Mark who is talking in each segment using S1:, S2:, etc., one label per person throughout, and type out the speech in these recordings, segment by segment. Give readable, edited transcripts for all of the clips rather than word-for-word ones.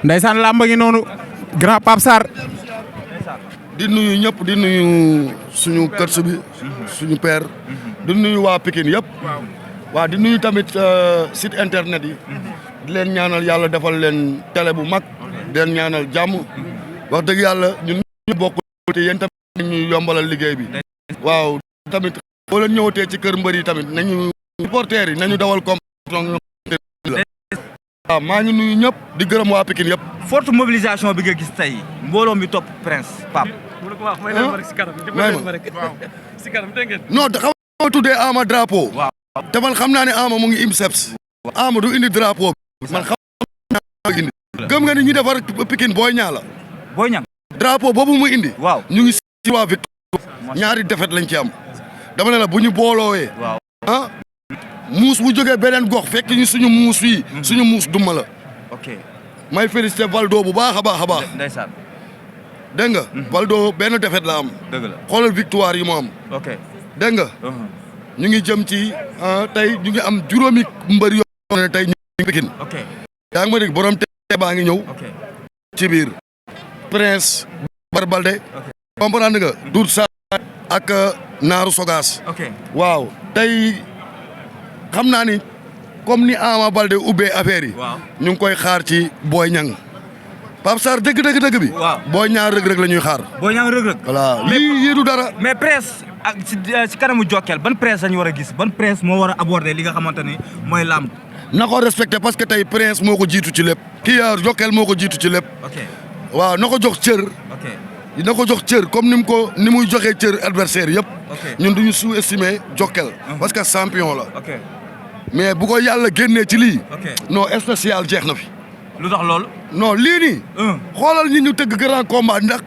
S1: ndeysaan làmb ngi noonu grand Pape Sarr.
S2: di nuyu ñëpp di nuyu suñu kër bi suñu père. di nuyu waa Pikine yëpp. waaw di nuyu tamit site internet yi. di leen ñaanal yàlla defal leen télé bu mag. di leen ñaanal jàmm. wax dëgg yàlla ñun ñu bokk te yéen tamit ñu yombalal liggéey bi. waaw tamit boo leen ñëwatee ci kër mbër yi tamit nañu supporters yi nañu dawal compétition. waaw maa ngi nuyu ñëpp di gërëm waa Pikine yëpp.
S3: forte mobilisation bi nga gis tey mbooloo mi topp Prince Pape.
S2: non xam nga tuddee Ama drapeau. te man xam naa ne Ama mu ngi IMSEPS. Ama du indi drapeau bi man xam naa indi. gëm nga ni ñi defar Pikine Boy Niang la.
S3: Boy Niang
S2: drapeau boobu mu indi.
S3: waaw
S2: ñu ngi si waa victoire ñaari défaite lañ ci am. dama ne la bu ñu booloowee. ah muus bu jógee beneen gox fekk ñu suñu muus fii. suñu muus duma la.
S3: ok
S2: may félicité Valdo bu baax a baax a baax.
S3: ndeysaan.
S2: dégg nga. Valdo benn défaite la am.
S3: dëgg la
S2: xoolal victoire yi mu am.
S3: ok
S2: dégg nga. ñu ngi jëm ci tey ñu ngi am juróomi mbër yoo xam ne tey ñu ngi Pikine.
S3: ok
S2: yaa ngi ma dégg borom tey baa ngi ñëw.
S3: ok
S2: ci biir Prince Barbalde. comprendre nga. Dour Sarr ak Naaru Sogas.
S3: ok
S2: waaw tey xam naa ni comme ni Ama Balde ubbee affaire yi.
S3: waaw
S2: ñu ngi koy xaar ci Boy Niang. Pape Sarr dëgg bi.
S3: waaw
S2: Boy Niang Reug la ñuy xaar.
S3: Boy Niang Reug Reug.
S2: voilà lii du dara.
S3: mais Prince ak si kanamu Jokal ban Prince lañu war a gis ban Prince moo war a aborder li nga xamante ni mooy làmb.
S2: na ko respecté parce que tey Prince moo ko jiitu ci lépp. kii Jokal moo ko jiitu ci lépp.
S3: ok
S2: waaw na ko jox cër.
S3: ok
S2: na ko jox cër comme ni muy joxee cër adversaire yëpp. ñun duñu sous-estimer Jokal. parce que champion la.
S3: ok
S2: mais bu ko yàlla génnee ci lii.
S3: ok
S2: non spécial jeex na fi.
S3: lu tax loolu.
S2: non lii nii. xoolal ñi ñu tëgg grand combat ndax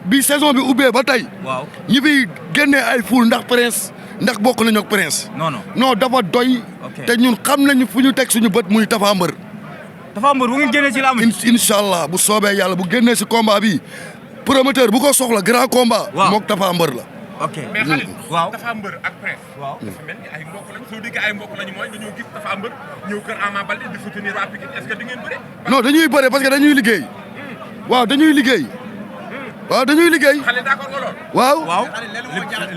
S2: bi saison bi ubbee ba tey.
S3: waaw
S2: ñi fi génnee ay ful ndax Prince ndax bokk nañu ak Prince. non dafa doy. te ñun xam nañu fu ñu teg suñu bët muy Tapha Mbeur.
S3: Tapha Mbeur bu ngeen génnee ci làmb.
S2: incha allah bu soobee yàlla bu génnee si combat bi promoteur bu ko soxla grand combat. mook Tapha Mbeur la.
S3: ok
S4: mais xale
S3: waaw
S4: Tapha Mbeur ak Prince.
S3: waaw
S4: dafa mel ni ay mbokk lañu soo déggee ay mbokk lañu mooy dañoo gis Tapha Mbeur ñëw kër Ama Baldé di soutenir waa Pikine est-ce que di ngeen bëre.
S2: non dañuy bëre parce que dañuy liggéey. waaw dañuy liggéey. waaw dañuy liggéey.
S4: xale d'accord nga lool.
S2: waaw.
S3: waaw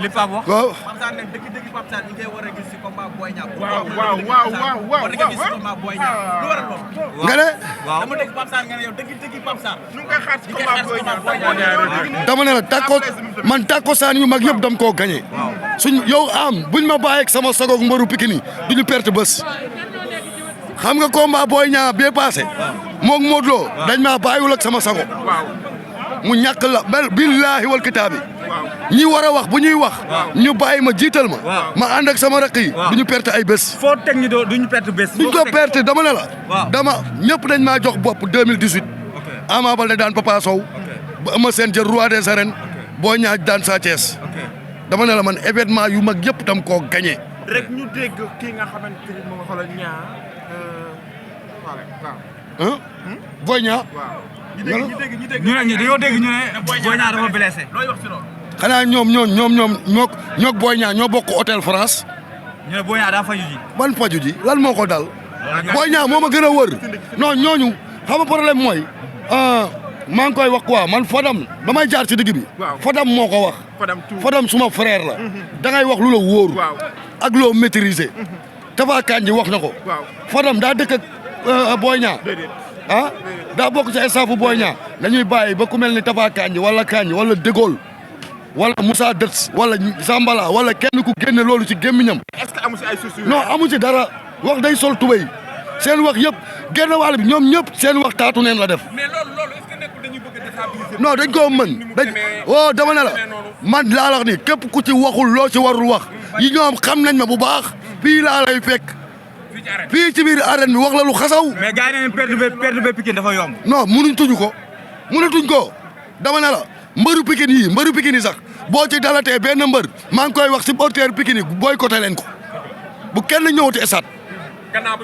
S3: li Pape wax.
S2: waaw.
S4: waaw.
S2: nga ne.
S3: waaw
S2: dama ne la man tàkkosaan yu mag yëpp dam koo gagné. suñ yow buñ ma bàyyeeg sama sagoog mbaru Pikine yi duñu perte bés. xam nga combat Boy Niang bee passé. moog Modou Lo dañ maa bàyyiwul ak sama sago. mu ñàkk la billaahi wal kitaabi. ñi war a wax bu ñuy wax. ñu bàyyi ma jiital ma. ma ànd ak sama rakk yi. duñu perte ay bés.
S3: foo teg ñu duñu perte bés.
S2: duñ ko perte dama ne la. dama ñëpp dañ maa jox bopp 2018. Ama Baldé daan Papa Sow. ba Eumeu Sène jël roi des arènes. Boy Niang daan Sa Thiès. dama ne la man événement yu mag yëpp tam koo gagné.
S4: rek ñu dégg kii nga xamante ni moom xoolal ñaar
S2: ah Boy Niang.
S4: ñu dégg
S3: dañoo dégg ñu ne Boy Niang dafa blessé.
S4: looy wax ci loolu.
S2: xanaa ñook Boy Niang ñoo bokk hôtel France.
S3: ñu ne Boy Niang daa faju ji.
S2: ban faju ji lan moo ko dal. Boy Niang moo ma gën a wër. non ñooñu xam nga problème mooy. maa ngi koy wax quoi man Fadam damay jaar ci digg bi. Fadam moo ko wax. Fadam suma frère la. da ngay wax lu la wóoru. ak loo maîtriser. Tapha Kandji wax na ko. Fadam daa dëkk ak Boy Niang. daa bokk ci staffu Boy Niang dañuy bàyyi ba ku mel ni Tapha Kandji wala De Gaulle wala Moussa Dets wala Zambala wala kenn ku génne loolu ci gémmiñam.
S4: est-ce que amu ci ay sources.
S2: non amu ci dara wax day sol tubéy seen wax yëpp génn wàll bi ñoom ñëpp seen wax taatu neen la def.
S4: mais loolu est-ce que nekkul dañuy bëgg a déstabiliser.
S2: non dañ koo mën dama ne la man laa wax ni képp ku ci waxul loo ci warul wax yi ñoom xam nañ ma bu baax fii laa lay fekk. fii ci biir arène bi wax la lu xasaw.
S3: mais gars yi perte ba Pikine dafa yomb.
S2: non mënuñ ko dama ne la mbëru Pikine yi sax boo ci dalatee benn mbër maa ngi koy wax supporter Pikine yi boycotté leen ko bu kenn ñëwati esat
S4: gannaaw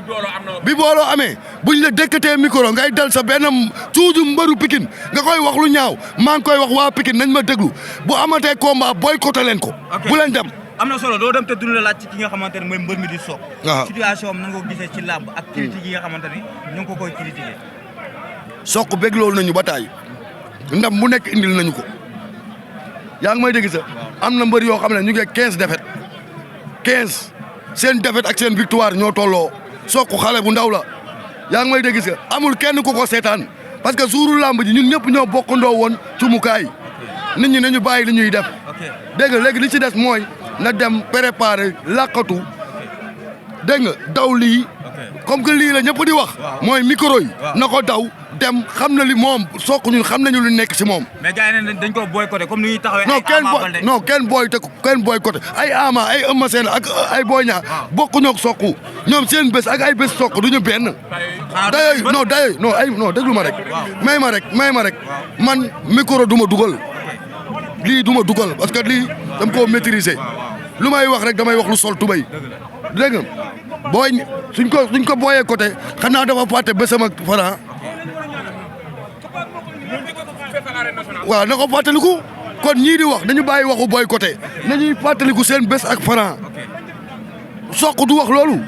S2: bi booloo amee buñ la dëkkatee micro ngay dal sa benn tuuju mbëru Pikine nga koy wax lu ñaaw maa ngi koy wax waa Pikine nañ ma déglu bu amatee combat boycotté leen ko. bu leen dem.
S3: am na solo doo dem te duñu la laaj ci ki nga xamante ne mooy mbër mi di Sokh. situation am na nga ko gisee ci làmb ak critique yi nga xamante ni ñu ngi ko koy critiquer.
S2: Sokh bégloo nañu ba taay ndam bu nekk indil nañu ko yaa ngi may dégg sa am na mbër yoo xam ne ñu ngi 15 défaites 15 seen défaite ak seen victoire ñoo tolloo Sokh xale bu ndaw la yaa ngi may dégg sa amul kenn ku ko seetaan parce que suuru lamb ji ñun ñëpp ñoo bokkandoo woon cumukaay nit ñi nañu bàyyi li ñuy def dégg nga léegi li ci des mooy na dem préparer làqatu dégg nga daw lii comme que lii la ñëpp di wax mooy micro yi na ko daw dem xam na li moom Sokh ñun xam nañu lu nekk si moom.
S3: mais gars yi dañ ko boycotté comme ni ñuy taxawee.
S2: kenn boycotté ay Ama ay Eumeu Sène ak ay Boy Niang bokkuñoo ak Sokh ñoom seen bés ak ay bés Sokh du ñu benn. dayoo déglu ma rek. may ma rek man micro du ma dugal lii du ma dugal parce que lii dama koo maîtriser lu may wax rek damay wax lu sol tubay dégg nga booy suñ ko booyee côté xanaa dafa fàtte bésam ak Franc. waaw na ko fàttaliku kon ñii di wax dañu bàyyi waxu boycotté nañuy fàttaliku seen bés ak Franc Sokh du wax loolu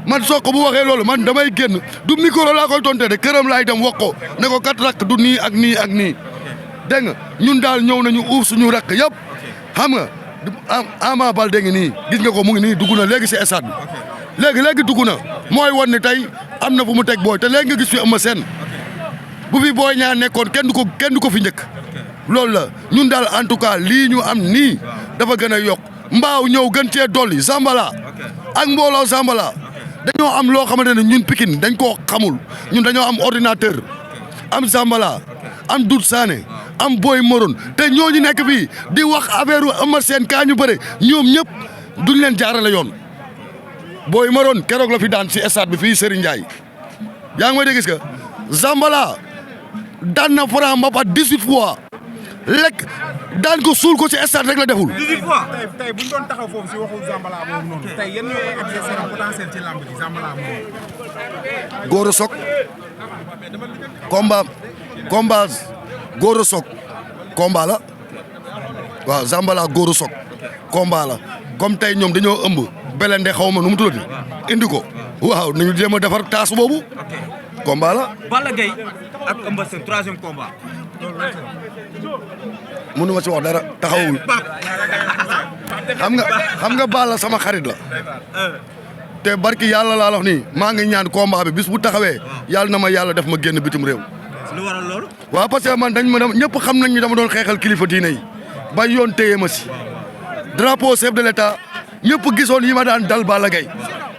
S2: man Sokh bu waxee loolu man damay génn du micro laa koy tonté de këram laay dem wax ko ne ko kat rakk du nii ak nii ak nii dégg nga ñun daal ñëw nañu uuf suñu rakk yëpp xam nga Ama Baldé ngi nii gis nga ko mu ngi nii dugg na léegi si stade bi léegi dugg na mooy won ne tey am na fu mu teg booy te léegi nga gis fi Eumeu Sène bu fi Boy Niang nekkoon kenn du ko fi njëkk loolu la ñun daal en tout cas lii ñu am nii dafa gën a yokk mbaaw ñëw gën cee dolli Zambala ak mbooloo Zambala dañoo am loo xamante ne ñun Pikine dañ koo xamul ñun dañoo am ordinateur am Zambala am Doudou Sané am Boy Maroon te ñooñu nekk fii di wax affaire Eumeu Sène kaa ñu bëre ñoom ñëpp duñ leen jaarale yoon Boy Maroon keroog la fi daan si stade bi fii Serigne Ndiaye yaa ngi may dégg gis nga Zambala daan na Franc mbapat 18 fois lekk daan ko suul ko ci stade rek la deful.
S3: 18 fois.
S1: tey bu ñu doon taxaw foofu si waxu Zambala boobu noonu. tey yan ñooy adversaire potentiel ci lamb ji Zambala moom.
S2: Gora Sock combat Gora Sock combat la waaw Zambala Gora Sock combat la comme tey ñoom dañoo ëmb belende xaw ma nu mu tuddati indi ko waaw nañu jéem a defar taas boobu combat la.
S3: Balla Gaye ak Eumeu Sène 3e combat.
S2: mënu ma si wax dara taxawul xam nga Balla sama xarit la te barki yàlla laa wax nii maa ngi ñaan combat bi bis bu taxawee yàlla na ma yàlla def ma génn bitim réew.
S3: lu waral loolu.
S2: waaw parce que man ñëpp xam nañ ñu dama doon xeexal kilifa diine yi ba yoon téye ma si drapeau chef de l'état ñëpp gisoon yi ma daan dal Balla Gaye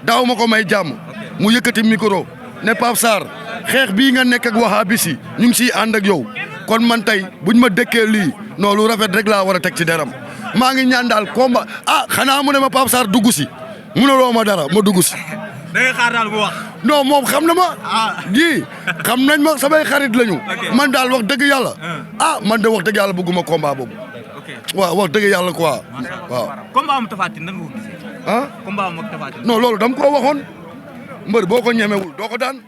S2: daaw ma ko may jàmm mu yëkkati micro ne Pape Sarr xeex bii nga nekk ak wahabis yi ñu ngi siy ànd ak yow kon man tey buñ ma dëkkee lii non lu rafet rek laa war a teg ci deram maa ngi ñaan daal combat xanaa mu ne ma Pape Sarr dugg si mënuloo ma dara ma dugg si.
S3: da ngay xaar daal bu wax.
S2: non moom xam na ma. ji xam nañ ma samay xarit lañu. man daal wax dëgg yàlla. man de wax dëgg yàlla bëgguma combat boobu. waaw wax dëgg yàlla quoi waaw.
S3: combat am Tapha Tine nan nga ko gisee. combat am ak Tapha Tine.
S2: non loolu dama koo waxoon mbër boo ko ñemewul doo ko daan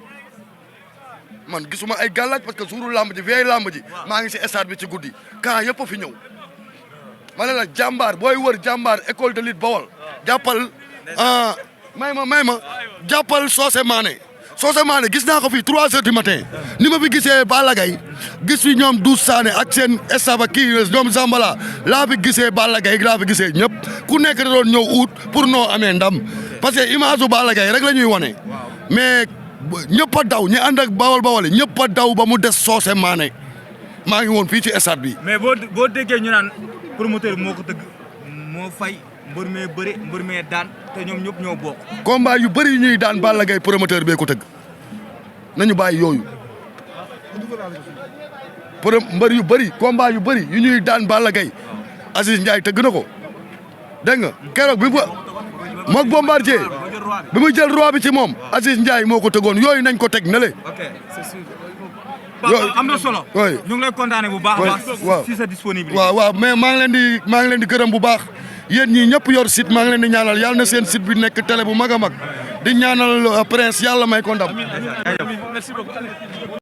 S2: man gisuma ay gàllaaj parce que suuru lamb ji vieille lamb ji maa ngi si stade bi ci guddi camp yëpp a fi ñëw ma ne la jàmbaar booy wër jàmbaar école de lutte Bawol jàppal may ma jàppal Socé Mané gis naa ko fii 3 heures du matin ni ma fi gisee Balla Gaye gis fi ñoom Doudou Sané ak seen staff ak kii ñoom Zambala laa fi gisee Balla Gaye laa fi gisee ñëpp ku nekk da doon ñëw ut pour noo amee ndam parce que image u Balla Gaye rek la ñuy wane mais ñëpp a daw ñi ànd ak Bawol ñëpp a daw ba mu des Socé Mané maa ngi woon fii ci stade bi.
S3: mais boo déggee ñu naan promoteur moo ko tëgg moo fay mbër mee bëri mbër mee daan te ñoom ñëpp ñoo bokk.
S2: combat yu bëri yu ñuy daan Balla Gaye promoteur bee ko tëgg nañu bàyyi yooyu mbër yu bëri combat yu bëri yu ñuy daan Balla Gaye Aziz Ndiaye tëgg na ko dégg nga keroog bi moog Bombardier bi mu jël roi bi ci moom Aziz Ndiaye moo ko tëggoon yooyu nañ ko teg nale.
S3: ok c'est sûr. Papa am na solo.
S2: oui
S3: ñu ngi lay kontaane bu baax a baax. si sa disponibilité.
S2: waaw mais maa ngi leen di gërëm bu baax yéen ñii ñëpp yor site maa ngi leen di ñaanal yàlla na seen site bi nekk télé bu mag a mag di ñaanal Prince yàlla may ko ndam.
S3: merci beaucoup.